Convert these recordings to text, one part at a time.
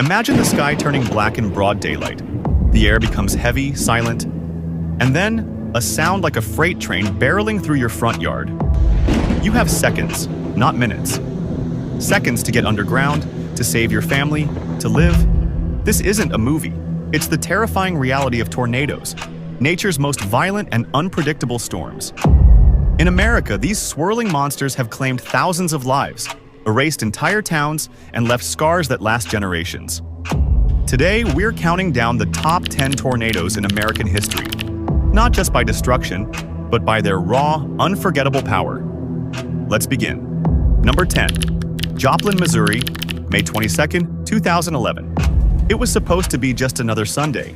Imagine the sky turning black in broad daylight. The air becomes heavy, silent, and then a sound like a freight train barreling through your front yard. You have seconds, not minutes. Seconds to get underground, to save your family, to live. This isn't a movie. It's the terrifying reality of tornadoes, nature's most violent and unpredictable storms. In America, these swirling monsters have claimed thousands of lives, erased entire towns, and left scars that last generations. Today, we're counting down the top 10 tornadoes in American history, not just by destruction, but by their raw, unforgettable power. Let's begin. Number 10. Joplin, Missouri, May 22, 2011. It was supposed to be just another Sunday.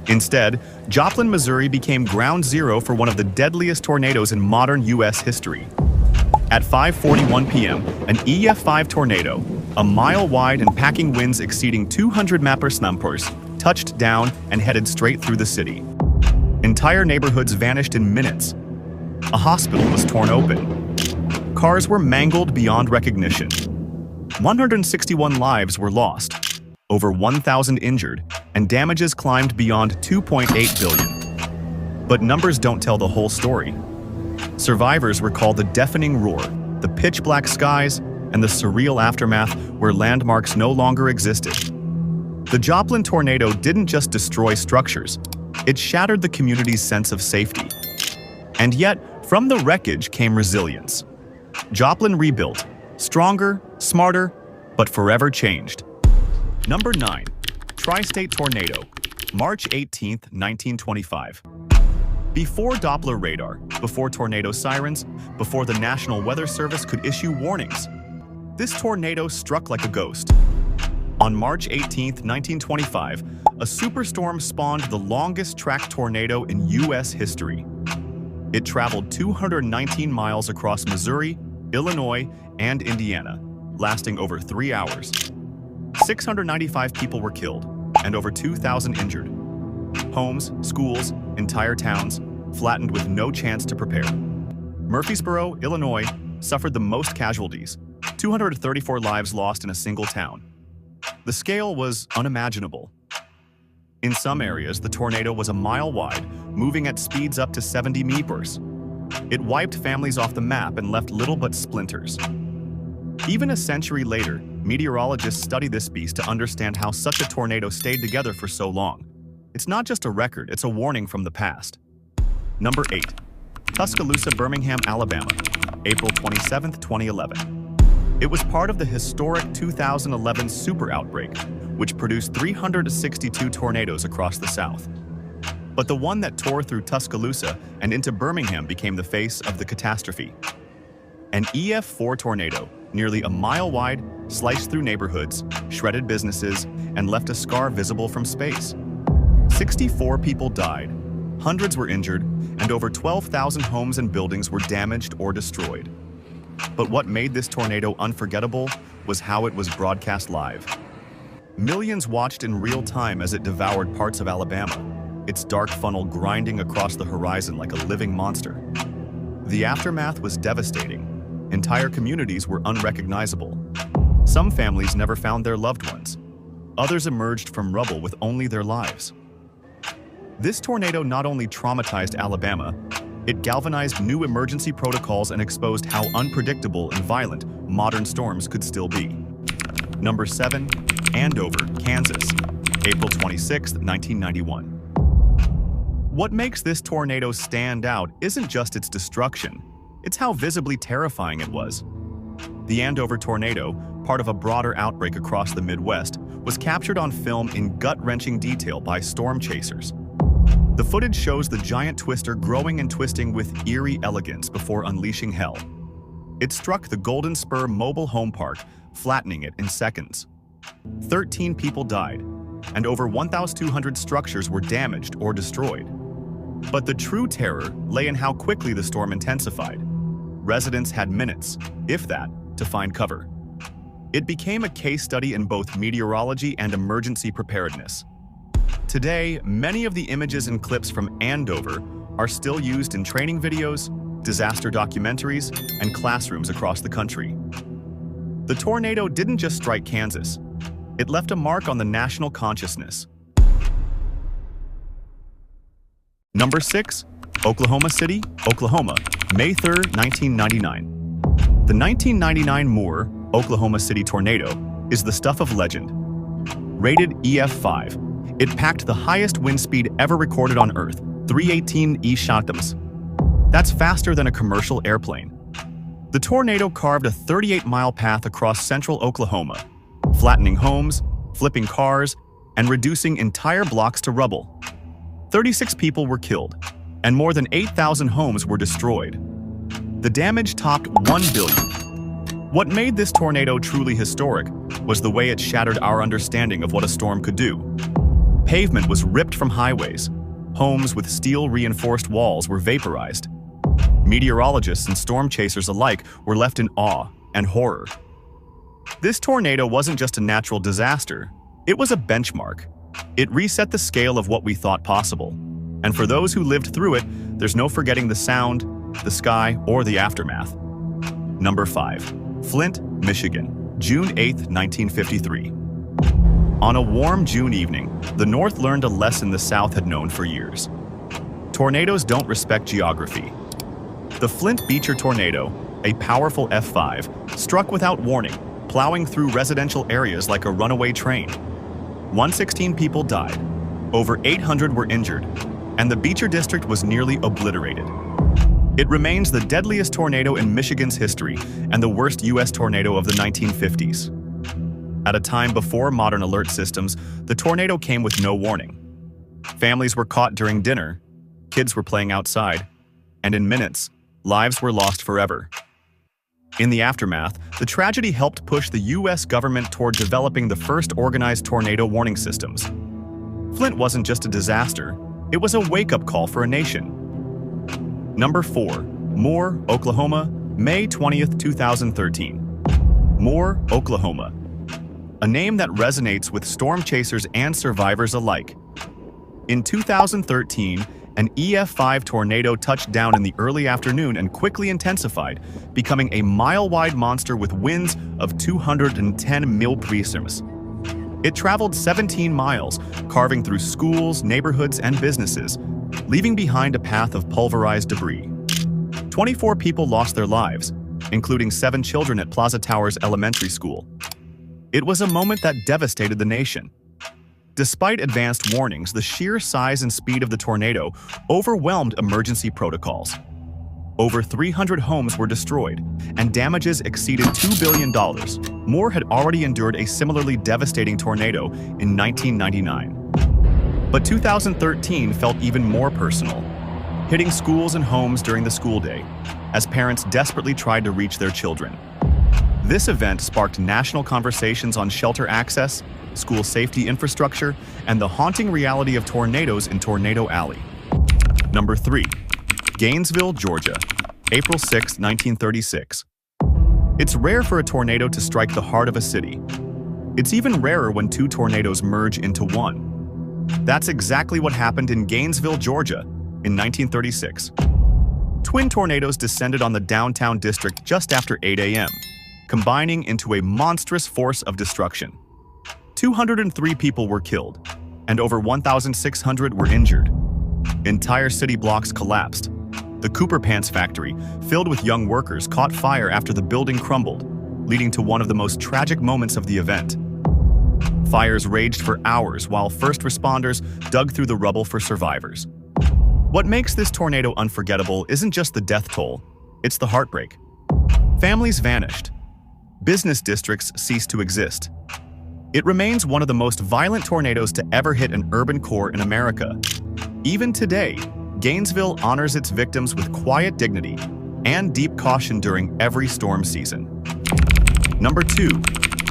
Instead, Joplin, Missouri became ground zero for one of the deadliest tornadoes in modern U.S. history. At 5:41 p.m., an EF5 tornado, a mile wide and packing winds exceeding 200 mph, touched down and headed straight through the city. Entire neighborhoods vanished in minutes. A hospital was torn open. Cars were mangled beyond recognition. 161 lives were lost, over 1,000 injured, and damages climbed beyond $2.8 billion. But numbers don't tell the whole story. Survivors recall the deafening roar, the pitch-black skies, and the surreal aftermath where landmarks no longer existed. The Joplin tornado didn't just destroy structures, it shattered the community's sense of safety. And yet, from the wreckage came resilience. Joplin rebuilt, stronger, smarter, but forever changed. Number 9. Tri-State Tornado, March 18, 1925. Before Doppler radar, before tornado sirens, before the National Weather Service could issue warnings, this tornado struck like a ghost. On March 18, 1925, a superstorm spawned the longest-track tornado in U.S. history. It traveled 219 miles across Missouri, Illinois, and Indiana, lasting over 3 hours. 695 people were killed, and over 2,000 injured. Homes, schools, entire towns, flattened with no chance to prepare. Murfreesboro, Illinois, suffered the most casualties, 234 lives lost in a single town. The scale was unimaginable. In some areas, the tornado was a mile wide, moving at speeds up to 70 mph. It wiped families off the map and left little but splinters. Even a century later, meteorologists study this beast to understand how such a tornado stayed together for so long. It's not just a record, it's a warning from the past. Number 8. Tuscaloosa, Birmingham, Alabama, April 27, 2011. It was part of the historic 2011 super outbreak, which produced 362 tornadoes across the South. But the one that tore through Tuscaloosa and into Birmingham became the face of the catastrophe. An EF4 tornado, nearly a mile wide, sliced through neighborhoods, shredded businesses, and left a scar visible from space. 64 people died, hundreds were injured, and over 12,000 homes and buildings were damaged or destroyed. But what made this tornado unforgettable was how it was broadcast live. Millions watched in real time as it devoured parts of Alabama, its dark funnel grinding across the horizon like a living monster. The aftermath was devastating. Entire communities were unrecognizable. Some families never found their loved ones. Others emerged from rubble with only their lives. This tornado not only traumatized Alabama, it galvanized new emergency protocols and exposed how unpredictable and violent modern storms could still be. Number 7. Andover, Kansas, April 26, 1991. What makes this tornado stand out isn't just its destruction, it's how visibly terrifying it was. The Andover tornado, part of a broader outbreak across the Midwest, was captured on film in gut-wrenching detail by storm chasers. The footage shows the giant twister growing and twisting with eerie elegance before unleashing hell. It struck the Golden Spur Mobile Home Park, flattening it in seconds. 13 people died, and over 1,200 structures were damaged or destroyed. But the true terror lay in how quickly the storm intensified. Residents had minutes, if that, to find cover. It became a case study in both meteorology and emergency preparedness. Today, many of the images and clips from Andover are still used in training videos, disaster documentaries, and classrooms across the country. The tornado didn't just strike Kansas. It left a mark on the national consciousness. Number 6. Oklahoma City, Oklahoma, May 3, 1999. The 1999 Moore, Oklahoma City tornado is the stuff of legend. Rated EF5, it packed the highest wind speed ever recorded on Earth, 318 e-shotams. That's faster than a commercial airplane. The tornado carved a 38-mile path across central Oklahoma, flattening homes, flipping cars, and reducing entire blocks to rubble. 36 people were killed, and more than 8,000 homes were destroyed. The damage topped 1 billion. What made this tornado truly historic was the way it shattered our understanding of what a storm could do. Pavement was ripped from highways. Homes with steel-reinforced walls were vaporized. Meteorologists and storm chasers alike were left in awe and horror. This tornado wasn't just a natural disaster, it was a benchmark. It reset the scale of what we thought possible. And for those who lived through it, there's no forgetting the sound, the sky, or the aftermath. Number 5. Flint, Michigan, June 8, 1953. On a warm June evening, the North learned a lesson the South had known for years. Tornadoes don't respect geography. The Flint Beecher tornado, a powerful F5, struck without warning, plowing through residential areas like a runaway train. 116 people died, over 800 were injured, and the Beecher district was nearly obliterated. It remains the deadliest tornado in Michigan's history and the worst U.S. tornado of the 1950s. At a time before modern alert systems, the tornado came with no warning. Families were caught during dinner, kids were playing outside, and in minutes, lives were lost forever. In the aftermath, the tragedy helped push the U.S. government toward developing the first organized tornado warning systems. Flint wasn't just a disaster, it was a wake-up call for a nation. Number 4. Moore, Oklahoma, May 20, 2013. Moore, Oklahoma. A name that resonates with storm chasers and survivors alike. In 2013, an EF5 tornado touched down in the early afternoon and quickly intensified, becoming a mile-wide monster with winds of 210 mil/s. It traveled 17 miles, carving through schools, neighborhoods, and businesses, leaving behind a path of pulverized debris. 24 people lost their lives, including 7 children at Plaza Towers Elementary School. It was a moment that devastated the nation. Despite advanced warnings, the sheer size and speed of the tornado overwhelmed emergency protocols. Over 300 homes were destroyed, and damages exceeded $2 billion. Moore had already endured a similarly devastating tornado in 1999. But 2013 felt even more personal, hitting schools and homes during the school day, as parents desperately tried to reach their children. This event sparked national conversations on shelter access, school safety infrastructure, and the haunting reality of tornadoes in Tornado Alley. Number 3. Gainesville, Georgia, April 6, 1936. It's rare for a tornado to strike the heart of a city. It's even rarer when 2 tornadoes merge into one. That's exactly what happened in Gainesville, Georgia, in 1936. Twin tornadoes descended on the downtown district just after 8 a.m., combining into a monstrous force of destruction. 203 people were killed, and over 1,600 were injured. Entire city blocks collapsed. The Cooper Pants factory, filled with young workers, caught fire after the building crumbled, leading to one of the most tragic moments of the event. Fires raged for hours while first responders dug through the rubble for survivors. What makes this tornado unforgettable isn't just the death toll, it's the heartbreak. Families vanished. Business districts ceased to exist. It remains one of the most violent tornadoes to ever hit an urban core in America. Even today, Gainesville honors its victims with quiet dignity and deep caution during every storm season. Number 2.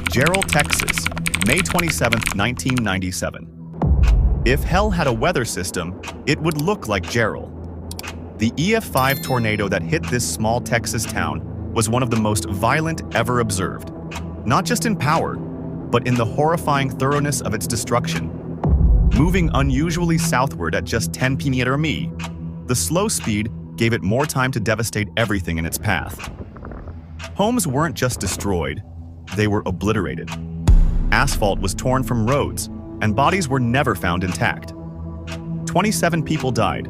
Jarrell, Texas, May 27, 1997. If hell had a weather system, it would look like Jarrell. The EF5 tornado that hit this small Texas town was one of the most violent ever observed, not just in power, but in the horrifying thoroughness of its destruction. Moving unusually southward at just 10 km/h, the slow speed gave it more time to devastate everything in its path. Homes weren't just destroyed, they were obliterated. Asphalt was torn from roads, and bodies were never found intact. 27 people died,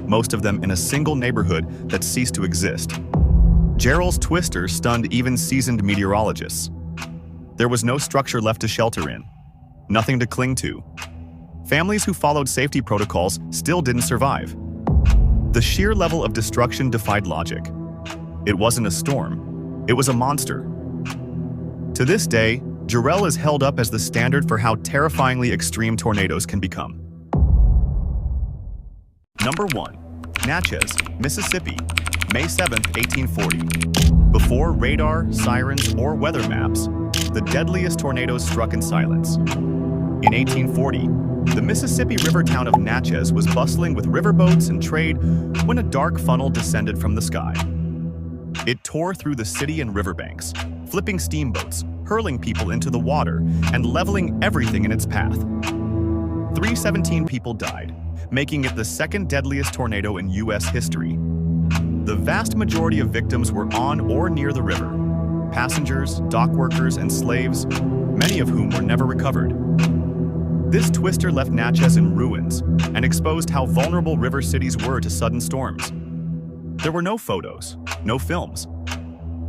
most of them in a single neighborhood that ceased to exist. Jarrell's twister stunned even seasoned meteorologists. There was no structure left to shelter in, nothing to cling to. Families who followed safety protocols still didn't survive. The sheer level of destruction defied logic. It wasn't a storm, it was a monster. To this day, Jarrell is held up as the standard for how terrifyingly extreme tornadoes can become. Number 1. Natchez, Mississippi, May 7, 1840. Before radar, sirens, or weather maps, the deadliest tornadoes struck in silence. In 1840, the Mississippi River town of Natchez was bustling with riverboats and trade when a dark funnel descended from the sky. It tore through the city and riverbanks, flipping steamboats, hurling people into the water, and leveling everything in its path. 317 people died, making it the second deadliest tornado in U.S. history. The vast majority of victims were on or near the river. Passengers, dock workers, and slaves, many of whom were never recovered. This twister left Natchez in ruins and exposed how vulnerable river cities were to sudden storms. There were no photos, no films,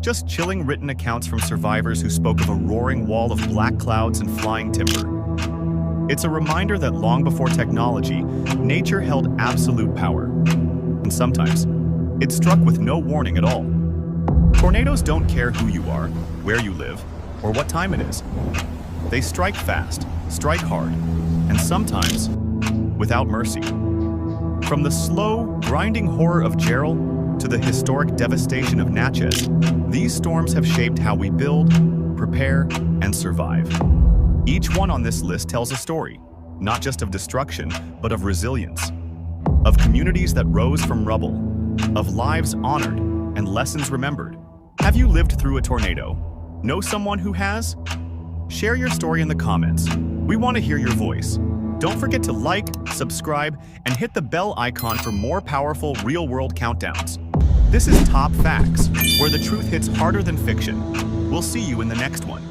just chilling written accounts from survivors who spoke of a roaring wall of black clouds and flying timber. It's a reminder that long before technology, nature held absolute power. And sometimes, it struck with no warning at all. Tornadoes don't care who you are, where you live, or what time it is. They strike fast, strike hard, and sometimes without mercy. From the slow, grinding horror of Jarrell to the historic devastation of Natchez, these storms have shaped how we build, prepare, and survive. Each one on this list tells a story, not just of destruction, but of resilience, of communities that rose from rubble, of lives honored and lessons remembered. Have you lived through a tornado? Know someone who has? Share your story in the comments. We want to hear your voice. Don't forget to like, subscribe, and hit the bell icon for more powerful real-world countdowns. This is Top Facts, where the truth hits harder than fiction. We'll see you in the next one.